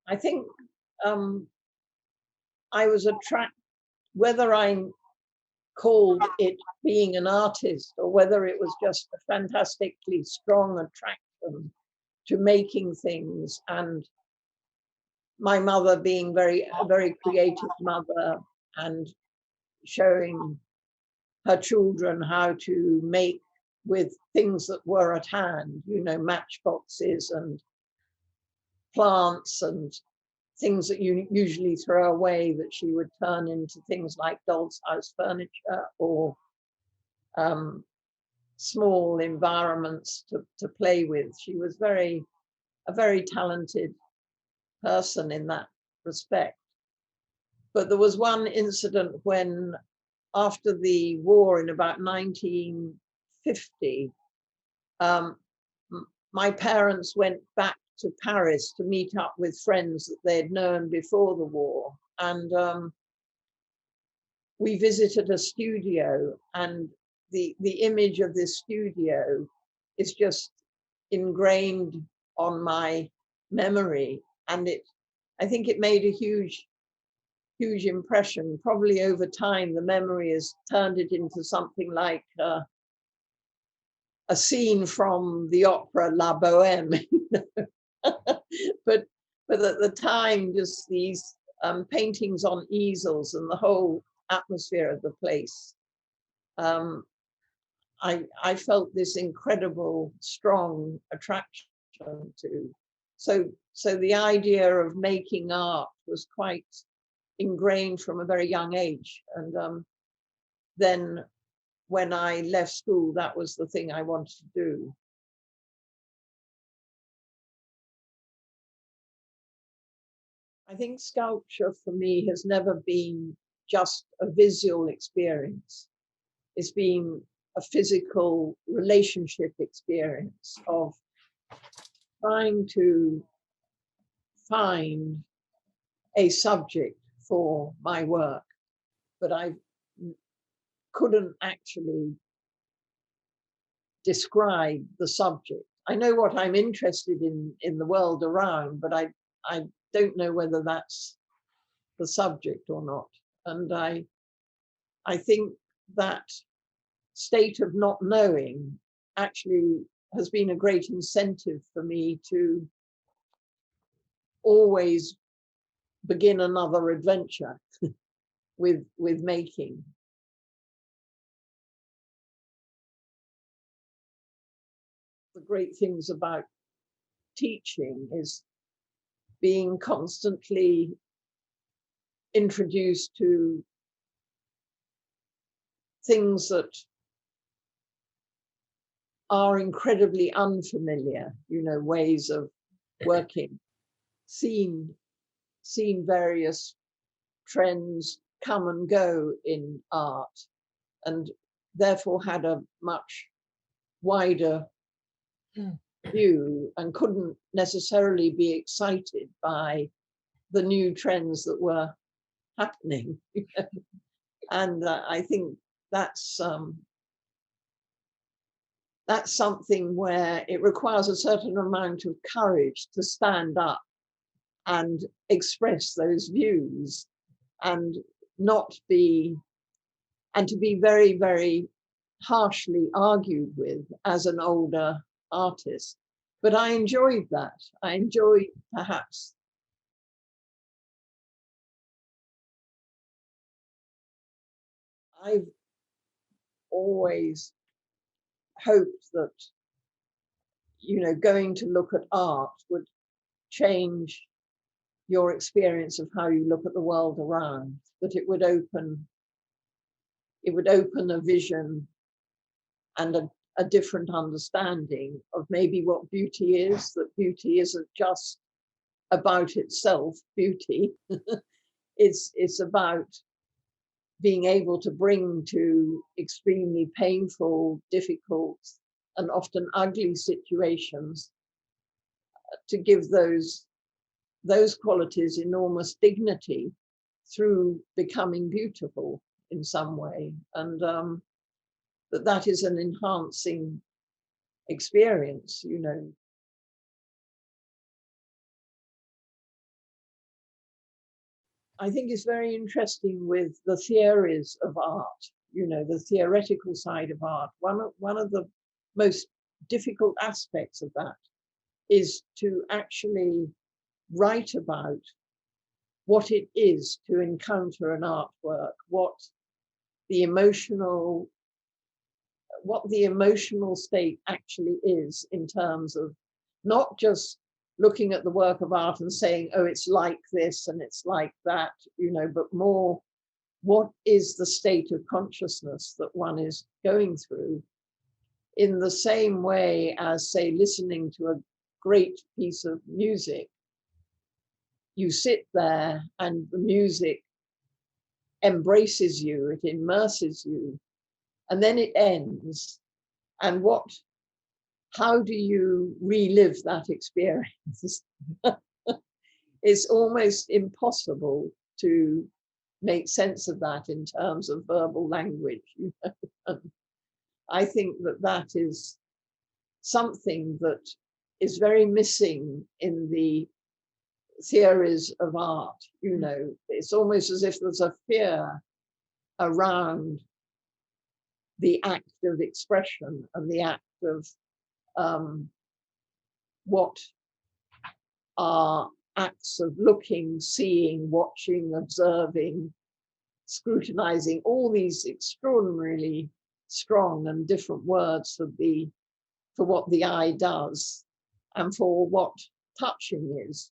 I think I was attracted, whether I called it being an artist or whether it was just a fantastically strong attraction to making things, and my mother being a very creative mother and showing her children how to make with things that were at hand, matchboxes and plants and things that you usually throw away that she would turn into things like doll's house furniture or small environments to play with. She was a very talented person in that respect. But there was one incident when, after the war in about 1950, my parents went back to Paris to meet up with friends that they'd known before the war. And we visited a studio, and the image of this studio is just ingrained on my memory. And I think it made a huge impression. Probably over time, the memory has turned it into something like a scene from the opera La Bohème. but at the time, just these paintings on easels and the whole atmosphere of the place, I felt this incredible, strong attraction to. So the idea of making art was quite ingrained from a very young age. And then when I left school, that was the thing I wanted to do. I think sculpture for me has never been just a visual experience. It's been a physical relationship experience of trying to find a subject for my work, but I couldn't actually describe the subject. I know what I'm interested in the world around, but I don't know whether that's the subject or not. And I think that state of not knowing actually has been a great incentive for me to always begin another adventure with making. The great things about teaching is being constantly introduced to things that are incredibly unfamiliar, ways of working, seen various trends come and go in art, and therefore had a much wider view and couldn't necessarily be excited by the new trends that were happening. And I think that's something where it requires a certain amount of courage to stand up and express those views and to be very, very harshly argued with as an older artist. But I enjoyed that. I enjoyed perhaps I've always hoped that, going to look at art would change your experience of how you look at the world around, that it would open a vision and a different understanding of maybe what beauty is, that beauty isn't just about itself, beauty. It's about being able to bring to extremely painful, difficult, and often ugly situations, to give those qualities enormous dignity through becoming beautiful in some way. And that is an enhancing experience, I think it's very interesting with the theories of art, the theoretical side of art. One of the most difficult aspects of that is to actually write about what it is to encounter an artwork, what the emotional state actually is, in terms of not just looking at the work of art and saying, oh, it's like this and it's like that, but more, what is the state of consciousness that one is going through, in the same way as, say, listening to a great piece of music. You sit there and the music embraces you, it immerses you, and then it ends. And how do you relive that experience? It's almost impossible to make sense of that in terms of verbal language. I think that is something that is very missing in the theories of art. It's almost as if there's a fear around the act of expression and the act of what are acts of looking, seeing, watching, observing, scrutinizing, all these extraordinarily strong and different words for what the eye does and for what touching is.